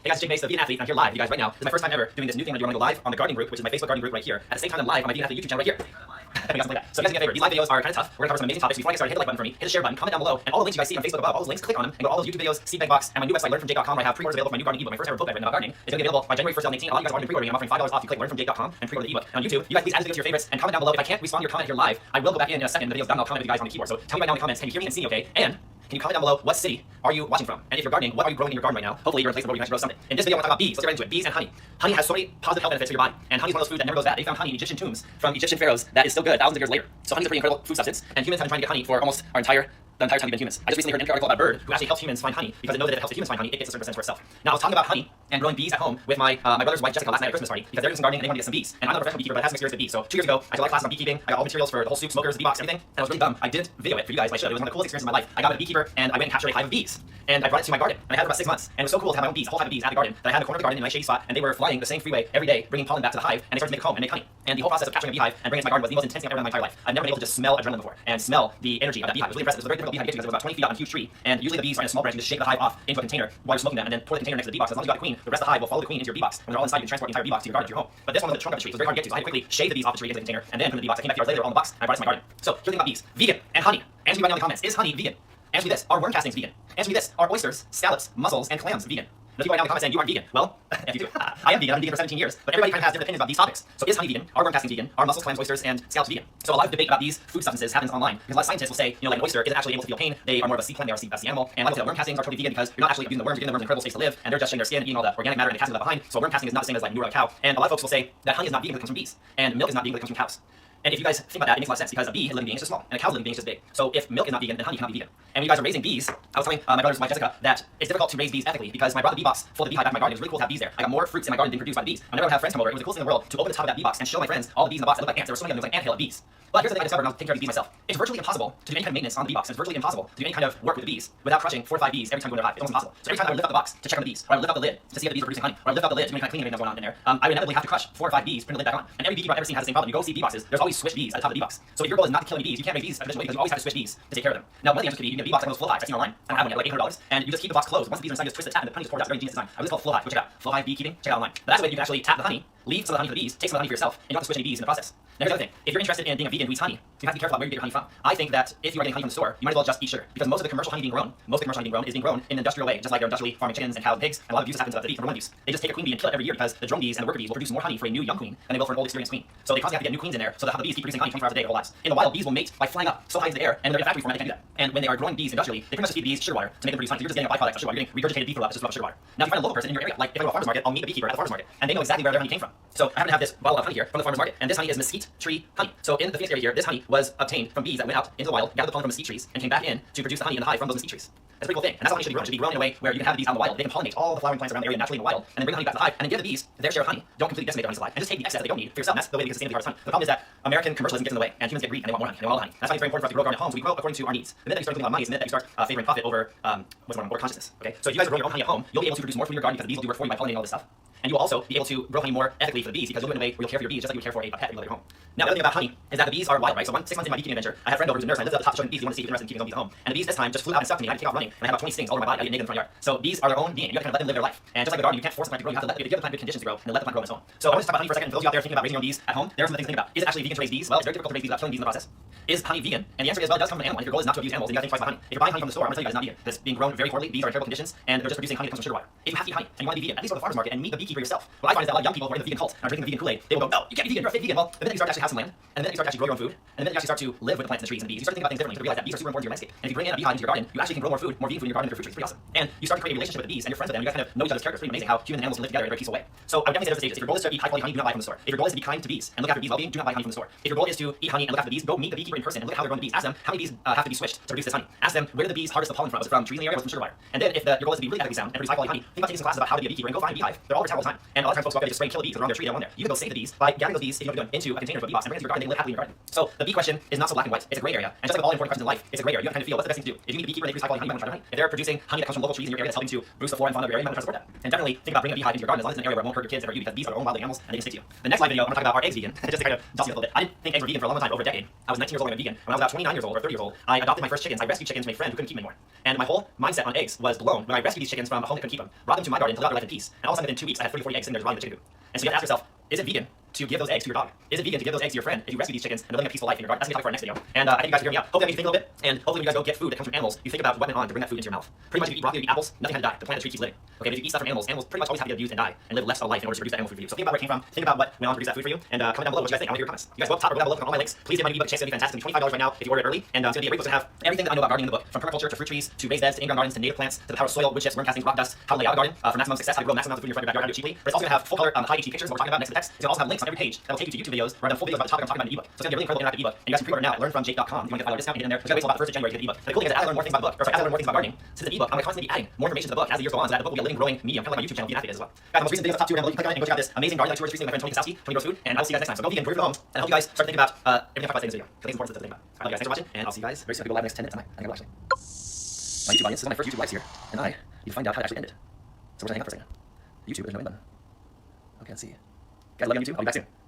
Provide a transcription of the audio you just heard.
Hey guys, it's Jake Mace, the Vegan Athlete. I'm here live with you guys right now. This is my first time ever doing this new thing. I'm going to go live on the gardening group, which is my Facebook gardening group right here. At the same time, I'm live on my Vegan Athlete YouTube channel right here. Something like that. So if you guys do me a favor, these live videos are kind of tough. We're going to cover some amazing topics. Before I get started, hit the like button for me, hit the share button, comment down below, and all the links you guys see on Facebook above, all those links, click on them, and go to all those YouTube videos, seed bank box, and my new website, learnfromjake.com, where I have pre-orders available for my new gardening ebook. My first ever book I've written about gardening is going to be available by January 1st, 2018. A lot of you guys are already pre-ordering. I'm offering $5 off if you click learnfromjake.com and pre-order the ebook. And on YouTube, you guys please add this video to your favorites and comment down below. If I can't respond to your comment here live, I will go back in a second. The video's done. I'll comment with you guys on the keyboard. So tell me right now in the comments, can you hear me and see me okay? And can you comment down below what city are you watching from? And if you're gardening, what are you growing in your garden right now? Hopefully you're in a place where you can grow something. In this video, I want to talk about bees. Let's get right into it. Bees and honey. Honey has so many positive health benefits for your body. And honey is one of those foods that never goes bad. They found honey in Egyptian tombs from Egyptian pharaohs that is still good thousands of years later. So honey is a pretty incredible food substance. And humans have been trying to get honey for almost the entire time we've been humans. I just recently heard an NPR article about a bird who actually helps humans find honey because it knows that if it helps the humans find honey, it gets a certain percent for itself. Now I was talking about honey and growing bees at home with my brother's wife Jessica last night at a Christmas party because they're doing some gardening and they want to get some bees. And I'm not a professional beekeeper, but I have some experience with bees. So 2 years ago, I took a class on beekeeping. I got all materials for the whole soup, smokers, bee box, everything. And I was really bummed. I didn't video it for you guys, but I should. It was one of the coolest experiences of my life. I got a beekeeper and I went and captured a hive of bees. And I brought it to my garden. And I had it for about 6 months. And it was so cool to have my own bees, a whole hive of bees at the garden. That I had in the corner of the garden in my shady spot, and they were flying the same freeway every day, bringing pollen back to the hive, and they started to make a comb and make honey. And the whole process of capturing a beehive and bringing it to my garden was the most intense thing I've ever done in my entire life. I've never been able to just smell adrenaline before and smell the energy of that beehive. It was really impressive. It was a very difficult beehive to get to because it was about 20 feet out on a huge tree. And usually the bees are in a small branch. You just shake the hive off into a container while you're smoking them, and then pour the container next to the bee box. As long as you got a queen, the rest of the hive will follow the queen into your bee box. When they're all inside, you can transport the entire bee box to your garden, to your home. But this one was the trunk of the tree, so it was very hard to get to. So I had to quickly shave the bees off the tree into the container and then put in the bee box. I came back years later, all in the box. I brought it to my garden. So here's the thing about bees: vegan and honey. Answer me right now in the comments: is honey vegan? Answer me this: are worm castings vegan? Answer me this: are oysters, scallops, mussels, and clams vegan? Now, people right now in the comments saying you aren't vegan. Well, if you do, I am vegan. I've been vegan for 17 years. But everybody kind of has different opinions about these topics. So is honey vegan? Are worm castings vegan? Are mussels, clams, oysters, and scallops vegan? So a lot of debate about these food substances happens online because a lot of scientists will say, like an oyster isn't actually able to feel pain. They are more of a sea plant. They are a sea animal. And a lot of worm castings are totally vegan because you're not actually using the worms. You're giving the worms an incredible space to live, and they're just shedding their skin, eating all the organic matter, and the casting left behind. So worm casting is not the same as like manure of a cow. And a lot of folks will say that honey is not vegan because it comes from bees, and milk is not vegan because it comes from cows. And if you guys think about that, it makes a lot of sense because a bee, a living being, is just small, and a cow's living being is just big. So if milk is not vegan, then honey cannot be vegan. And when you guys are raising bees, I was telling my brother's wife Jessica that it's difficult to raise bees ethically because when I brought the bee box full of the beehive back to my garden, it was really cool to have bees there. I got more fruits in my garden being produced by the bees. I never would have friends come over. It was the coolest thing in the world to open the top of that bee box and show my friends all the bees in the box that looked like ants. There were so many of them, there was like anthill of bees. But here's the thing I discovered when I was taking care of these bees myself. It's virtually impossible to do any kind of maintenance on the bee box. It's virtually impossible to do any kind of work with the bees without crushing 4 or 5 bees every time you go to their hive. It's almost impossible. So every time I would lift up the box to check on the bees, or I would lift up the lid to see if the bees were producing honey, or I would lift up the lid to make kind of cleaning going on in there, I would inevitably have to crush 4 or 5 bees, put the lid back on. And every beekeeper I've ever seen has the same problem. You go see bee boxes, there's always swished bees at the top of the bee box. So if your goal is not to kill any bees, you can't make bees efficiently because you always have to swish bees to take care of them. Now, one of the answers could be you get a bee box like those flow hives I've seen online. I don't have one yet, like $800, and you just keep the box closed. Once the bees are inside, you just twist the tap and the honey just pours out. It's a very genius design. I was called flow hive. Go check it out. Flow hive beekeeping. Check it out online. But that's the way you can actually tap the honey, leave some of the honey for the bees, take some of the honey for yourself, and you don't have to switch any bees in the process. Now, here's the other thing. If you're interested in being a vegan who eats honey, you have to be careful about where you get your honey from. I think that if you are getting honey from the store, you might as well just eat sugar because most of the commercial honey being grown, is being grown in an industrial way, just like they're industrially farming chickens and cows and pigs, and a lot of abuses happen to the bees. Number one abuse. They just take a queen bee and kill it every year because the drone bees and the worker bees will produce more honey for a new young queen than they will for an old experienced queen. So they constantly have to get new queens in there so that the bees keep producing honey 24 hours a day their whole lives. In the wild, bees will mate by flying up so high into the air, and they're in a factory format, they can't do that. And when they are growing bees industrially, they pretty much just feed the bees sugar water to make them produce honey. So you're just getting a byproduct of sugar water. You're getting regurgitated bee food, just sugar water. Now, if you find a local person in your area, like if I go to a farmer's market, I'll meet the beekeeper at the farmer's market, and they know exactly where their honey came from. So I happen to have this bottle of honey here from the farmer's market, and this honey is mesquite tree honey. So in the Phoenix area here, this honey was obtained from bees that went out into the wild, gathered the pollen from mesquite trees, and came back in to produce the honey in the hive from those mesquite trees. That's a pretty cool thing. And that's how honey should be grown. It should be grown in a way where you can have the bees out in the wild. They can pollinate all the flowering plants around the area naturally in the wild, and then bring the honey back to the hive, and then give the bees their share of honey. Don't completely decimate their honey supply, and just take the excess that they don't need for yourself. And that's the way they can sustainably harvest honey. The problem is that American commercialism gets in the way, and humans get greedy, and they want more honey. They want all the honey. That's why it's very important for us to grow garden at home, so we grow according to our needs. The minute that you start thinking about money is the minute that you start favoring profit over over consciousness. Okay, so if you guys are growing your own honey at home, you'll be able to produce more food in your garden because the bees will do work for you by pollinating all this stuff. And you will also be able to grow honey more ethically for the bees because you'll do it in a way where you'll care for your bees just like you would care for a pet you love at your home. Now, the other thing about honey is that the bees are wild, right? So 6 months into my beekeeping adventure, I had a friend over who's a nurse, and I lifted up the top showing bees. He wanted to see if he was interested in keeping his own bees at home. And the bees this time just flew out and stuck to me. I had to take off running, and I had about 20 stings all over my body. I didn't naked in the front yard. So bees are their own being. You have to kind of let them live their life. And just like the garden, you can't force the plant to grow. You have to give the plant good conditions to grow and let the plant grow on its own. So I want to talk about honey for a second. For those of you out there thinking about raising your own bees at home, there are some things to think about. Is it actually vegan to raise bees? Well, it's very difficult to raise bees without killing bees in the process. Is honey vegan? And the answer is, well, it does come from an animal. If your goal is not to abuse animals, then you got to think twice about honey. If you're buying honey from the store, I'm going to tell you guys it's not vegan. It's being grown very poorly. Bees are in terrible conditions, and they're just producing honey that comes from sugar water. If you have to eat honey and you want to be vegan, at least go to the farmer's market and meet the beekeeper yourself. What I find is that a lot of young people who are in the vegan cult and are drinking the vegan Kool-Aid, they will go, no, you can't be vegan, you're a fake vegan. Well, the minute you start to actually have some land, and the minute you start to actually grow your own food, and the minute you actually start to live with the plants and the trees and the bees, you start to think about things differently. You realize that bees are super important to your landscape. And if you bring in a beehive into your garden, you actually can grow more food, more vegan food in your garden and your fruit trees. It's pretty awesome. And you start to create a relationship with the bees, and you're friends with them. You guys kind of know each other's characters. It's pretty amazing how humans and animals can live together in a very peaceful way. So I would definitely say those stages. If your goal is to eat high quality honey, do not buy from the store. If your goal is to be kind to bees and look after bees' well-being, do not buy honey from the store. If your goal is to eat honey and look after the bees, go meet the beekeeper in person and look at how they're growing the bees. Ask them how many bees have to be switched to produce this honey. Ask them where do the bees harvest the pollen from? Was it from trees in the area or was it from sugar water? And then if your goal is to be really ethically sound and produce high quality honey, think about taking some classes about how to be a beekeeper and go find a beehive. They're all over town all the time. And a lot of times folks go out there just spray and kill the bees because they're on their tree, they don't want there. You can go save the bees by gathering those bees, if you know what you're doing, into a container of bee box and bring it to your garden and they live happily in your garden. So the bee question is not so black and white. It's a gray area. And just like with all important questions in life, it's a gray area. You have to kind of feel what's the best thing to do. If you need a beekeeper and they produce high quality honey, you might want to try honey. If they're producing honey that comes from local trees in your area that's helping to boost the flora and fauna of your area, you might want to support that. And definitely think about bringing a beehive into your garden as long as it's an area where it won't hurt your kids and hurt you, because bees are their own wild animals and they can stick to you. The next live video, I'm going to talk about, are eggs vegan? Just to kind of toss you a little bit. I didn't think eggs were vegan for a long time, over a decade. I was 19 years old when I went vegan. When I was about 29 years old or 30 years old, I adopted my first chickens. I rescued chickens from a friend who couldn't keep them anymore. And my whole mindset on eggs was blown when I rescued these chickens from a home that couldn't keep them, brought them to my garden to live out their life in peace. And all of a sudden, within 2 weeks, I had 30 or 40 eggs sitting there just rotting in the chicken coop. And so you have to ask yourself, is it vegan to give those eggs to your dog? Is it vegan to give those eggs to your friend if you rescue these chickens and they're living a peaceful life in your garden? That's going to be for our next video. And I think you guys will hear me out. Hopefully that makes you think a little bit. And hopefully when you guys go get food that comes from animals, you think about what went on to bring that food into your mouth. Pretty much if you eat broccoli or you eat apples, nothing had to die. The planet tree keeps living. Okay, but if you eat stuff from animals, animals pretty much always have to get abused and die and live less of a life in order to produce that animal food for you. So think about where it came from, think about what went on to produce that food for you, and comment down below what you guys think. I want to hear your comments. You guys go up top or go down below, click on all my links. Please give my new ebook a chance. It's going to be fantastic. It's going to be $25 right now if you order it early. And it's going to be a great book. It's going to have everything that I know about gardening in the book, from permaculture to fruit trees to raised beds to in-ground gardens to native plants to the power of soil, wood chips, worm castings, rock dust, how to lay out a garden for maximum success, how to grow maximum amounts of food in your front yard, how to do it cheaply. But it's also going to have full color, high HD pictures, what we're talking about next to the text. It's going to also have links on every page that will take you to YouTube videos where I've done full videos about the topic I'm talking about in the ebook. So it's going to be a really incredible interactive ebook. And you guys can pre-order now at learnfromjake.com. If you want to get $5 discount, you get in there. It's going to wait till about the 1st of January to get the ebook. But the cool thing is that as I learn more things about the book, or sorry, as I learn more things about gardening, since the ebook, I'm going to constantly be adding more information to the book as the years go on, so that the book will be a living, growing medium, kind of like my YouTube channel, Vegan Activate as well. Guys, the most recent videos up top 2 are down below. You can click on it and go check out this amazing garden tour recently with my friend Tony Kosowski, Tony Grows Food, and I will see you guys next time. So go vegan, enjoy your home, and I hope you guys start to think about everything I talk about today in this video. I think it's important to think about. I love you guys. Thanks for watching, and I'll see you guys very soon. I'll go live next 10 minutes tonight. I think I will actually. My YouTube audience, this is one of my first YouTube lives here, and I need to find out how to actually end it. So we're going to hang up for a second. YouTube, there's no end button. Okay, let's see. Guys, love you on YouTube. I'll be back soon.